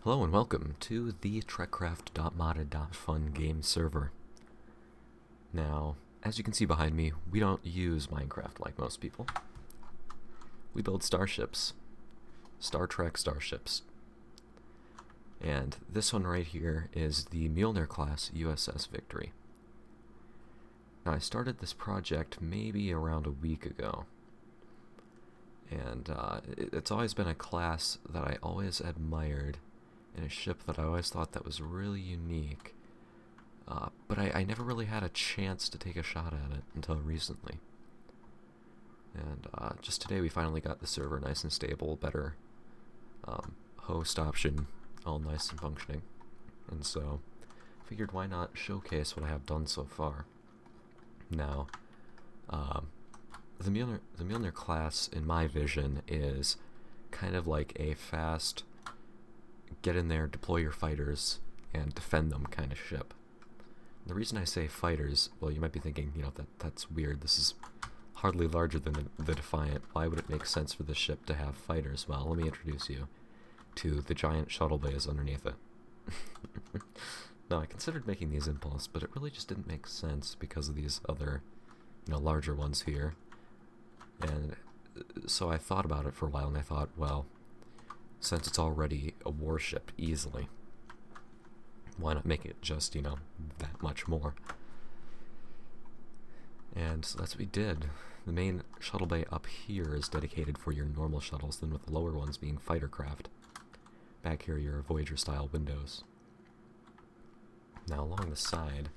Hello and welcome to the TREKCRAFT.modded.fun game server. Now, as you can see behind me, we don't use Minecraft like most people. We build starships. Star Trek starships. And this one right here is the Mjolnir class USS Victory. Now, I started this project maybe around a week ago. And it's always been a class that I always admired, and a ship that I always thought that was really unique, but I never really had a chance to take a shot at it until recently. And just today we finally got the server nice and stable, better host option, all nice and functioning. And so I figured why not showcase what I have done so far. Now, the Mjolnir class, in my vision, is kind of like a fast, get in there, deploy your fighters, and defend them kind of ship. The reason I say fighters, well, you might be thinking, that's weird. This is hardly larger than the Defiant. Why would it make sense for this ship to have fighters? Well, let me introduce you to the giant Shuttle Bays underneath it. Now, I considered making these Impulse, but it really just didn't make sense because of these other, larger ones here. And so I thought about it for a while, and I thought, well, since it's already a warship easily, why not make it just, that much more? And so that's what we did. The main shuttle bay up here is dedicated for your normal shuttles, then with the lower ones being fighter craft. Back here, your Voyager-style windows. Now, along the side,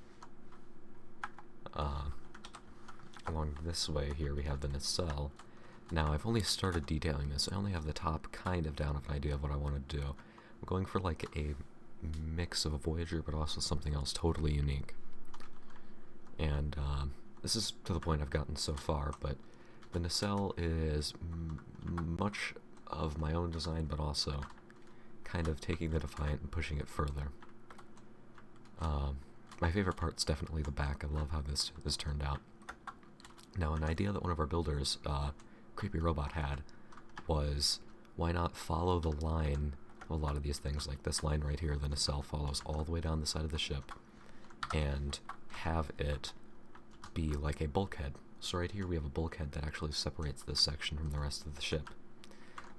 along this way here, we have the nacelle. Now, I've only started detailing this. I only have the top kind of down with an idea of what I want to do. I'm going for like a mix of a Voyager, but also something else totally unique. And this is to the point I've gotten so far, but the nacelle is much of my own design, but also kind of taking the Defiant and pushing it further. My favorite part's definitely the back. I love how this has turned out. Now, an idea that one of our builders, Creepy Robot, had was, why not follow the line of a lot of these things, like this line right here, the nacelle follows all the way down the side of the ship, and have it be like a bulkhead. So right here we have a bulkhead that actually separates this section from the rest of the ship.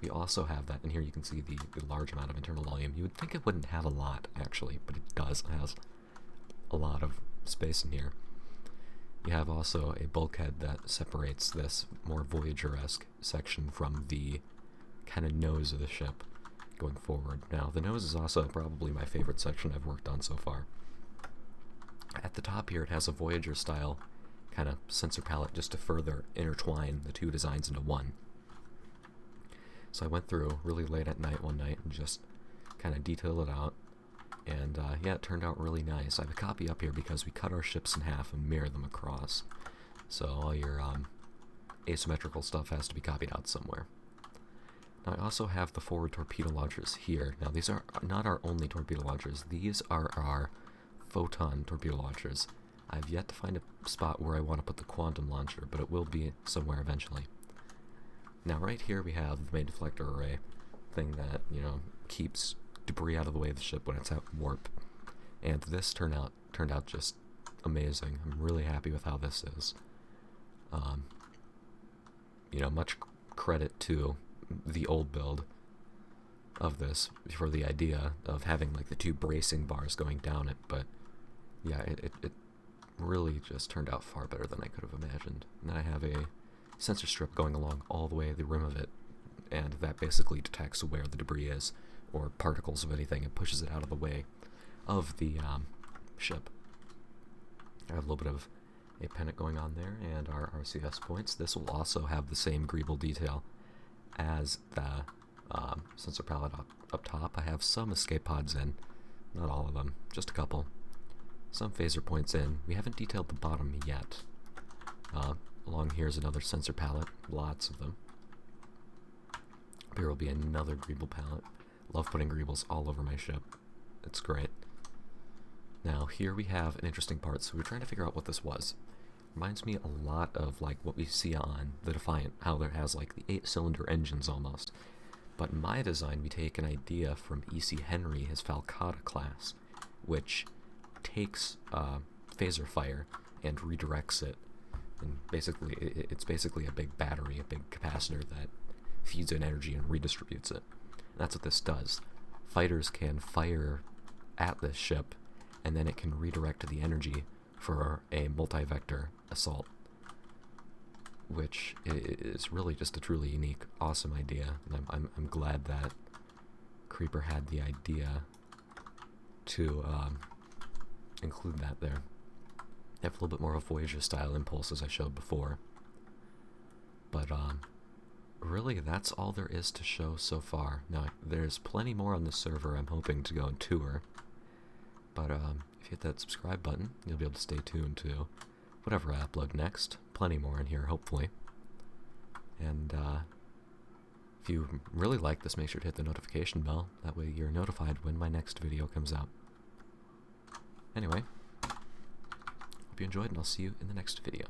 We also have that, and here you can see the large amount of internal volume. You would think it wouldn't have a lot, actually, but it does. It has a lot of space in here. You have also a bulkhead that separates this more Voyager-esque section from the kind of nose of the ship going forward. Now, the nose is also probably my favorite section I've worked on so far. At the top here, it has a Voyager-style kind of sensor palette just to further intertwine the two designs into one. So I went through really late at night one night and just kind of detailed it out. And yeah, it turned out really nice. I have a copy up here because we cut our ships in half and mirror them across. So all your asymmetrical stuff has to be copied out somewhere. Now I also have the forward torpedo launchers here. Now these are not our only torpedo launchers. These are our photon torpedo launchers. I've yet to find a spot where I want to put the quantum launcher, but it will be somewhere eventually. Now right here we have the main deflector array, thing that, keeps debris out of the way of the ship when it's at warp. And this turned out just amazing. I'm really happy with how this is. Much credit to the old build of this for the idea of having like the two bracing bars going down it, but yeah, it really just turned out far better than I could have imagined. And then I have a sensor strip going along all the way the rim of it, and that basically detects where the debris is, or particles of anything, and pushes it out of the way of the ship. I have a little bit of a pennant going on there, and our RCS points. This will also have the same greeble detail as the sensor palette up top. I have some escape pods in, not all of them, just a couple. Some phaser points in. We haven't detailed the bottom yet. Along here is another sensor palette, lots of them. Here will be another greeble palette. Love putting greebles all over my ship. It's great. Now here we have an interesting part. So we're trying to figure out what this was. Reminds me a lot of like what we see on the Defiant, how there has like the 8-cylinder engines almost. But in my design, we take an idea from E.C. Henry, his Falcata class, which takes phaser fire and redirects it. And basically, it's basically a big battery, a big capacitor that feeds in energy and redistributes it. And that's what this does. Fighters can fire at this ship, and then it can redirect the energy for a multi-vector assault, which is really just a truly unique, awesome idea. And I'm glad that Creeper had the idea to include that there. They have a little bit more of a Voyager style impulse, as I showed before. But really, that's all there is to show so far. Now, there's plenty more on this server I'm hoping to go and tour. But if you hit that subscribe button, you'll be able to stay tuned to whatever I upload next. Plenty more in here, hopefully. And if you really like this, make sure to hit the notification bell. That way you're notified when my next video comes out. Anyway, hope you enjoyed, and I'll see you in the next video.